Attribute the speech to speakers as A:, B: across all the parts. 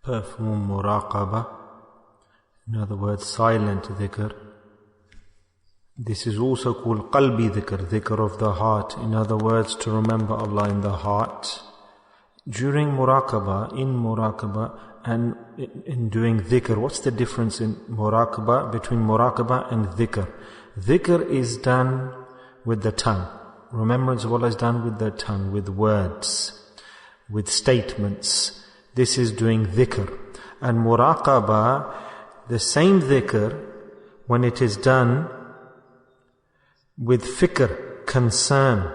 A: perform Muraqabah, in other words, silent dhikr. This is also called qalbi dhikr, dhikr of the heart. In other words, to remember Allah in the heart. During Muraqabah, in Muraqabah, and in doing dhikr, what's the difference in Muraqabah, between Muraqabah and dhikr? Dhikr is done with the tongue. Remembrance of Allah is done with the tongue, with words, with statements. This is doing dhikr. And Muraqabah, the same dhikr, when it is done with fikr, concern,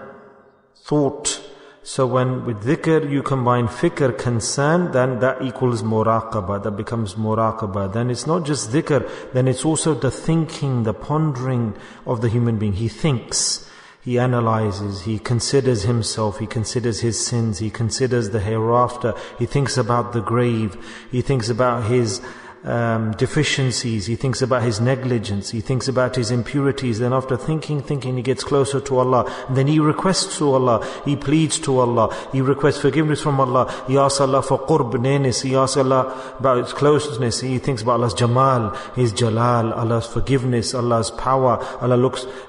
A: thought. So when with dhikr you combine fikr, concern, then that equals muraqabah, that becomes muraqabah. Then it's not just dhikr, then it's also the thinking, the pondering of the human being. He thinks, he analyzes, he considers himself, he considers his sins, he considers the hereafter, he thinks about the grave, he thinks about his deficiencies, he thinks about his negligence, he thinks about his impurities. Then after thinking, he gets closer to Allah. And then he requests to Allah, he pleads to Allah, he requests forgiveness from Allah, he asks Allah for qurb, nearness, he asks Allah about his closeness, he thinks about Allah's jamal, his jalal, Allah's forgiveness, Allah's power.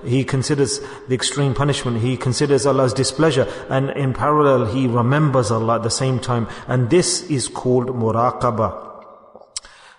A: He considers the extreme punishment, he considers Allah's displeasure, and in parallel he remembers Allah at the same time. And this is called muraqabah.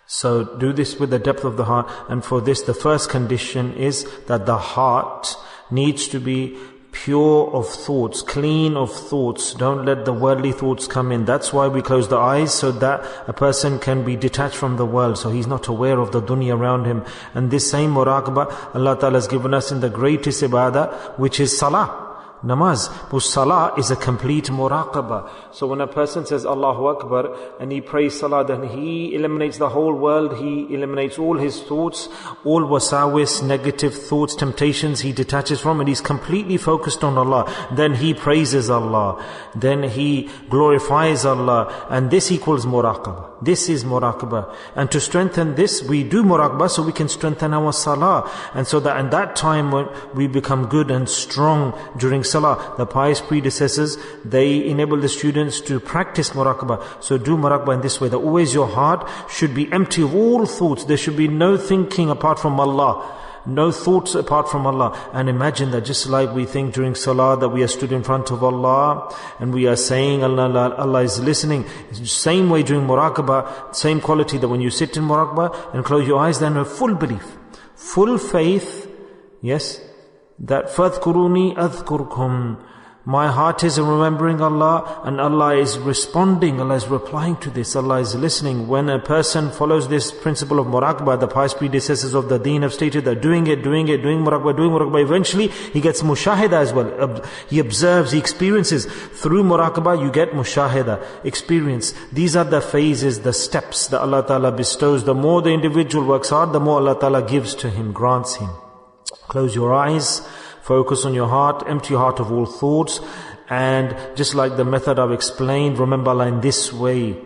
A: So do this with the depth of the heart, and for this the first condition is that the heart needs to be pure of thoughts, clean of thoughts. Don't let the worldly thoughts come in. That's why we close the eyes, so that a person can be detached from the world, so he's not aware of the dunya around him. And this same muraqabah Allah Ta'ala has given us in the greatest ibadah, which is salah, namaz. But salah is a complete muraqabah. So when a person says Allahu Akbar and he prays salah, then he eliminates the whole world, he eliminates all his thoughts, all wasawis, negative thoughts, temptations, he detaches from, and he's completely focused on Allah. Then he praises Allah, then he glorifies Allah, and this equals muraqabah. This is muraqabah. And to strengthen this, we do muraqabah so we can strengthen our salah. And so that in that time when we become good and strong during salah, the pious predecessors, they enable the students to practice muraqabah. So do muraqabah in this way, that always your heart should be empty of all thoughts. There should be no thinking apart from Allah, no thoughts apart from Allah. And imagine that just like we think during salah that we are stood in front of Allah and we are saying Allah is listening, same way during muraqabah, same quality, that when you sit in muraqabah and close your eyes, then a full belief, full faith, yes, that فَاذْكُرُونِي أَذْكُرْكُمْ, my heart is remembering Allah, and Allah is responding, Allah is replying to this, Allah is listening. When a person follows this principle of muraqabah, the pious predecessors of the deen have stated that doing muraqabah, eventually he gets mushahida as well. He observes, he experiences. Through muraqabah you get mushahida, experience. These are the phases, the steps that Allah Ta'ala bestows. The more the individual works hard, the more Allah Ta'ala gives to him, grants him. Close your eyes, focus on your heart, empty your heart of all thoughts, and just like the method I've explained, remember Allah in this way.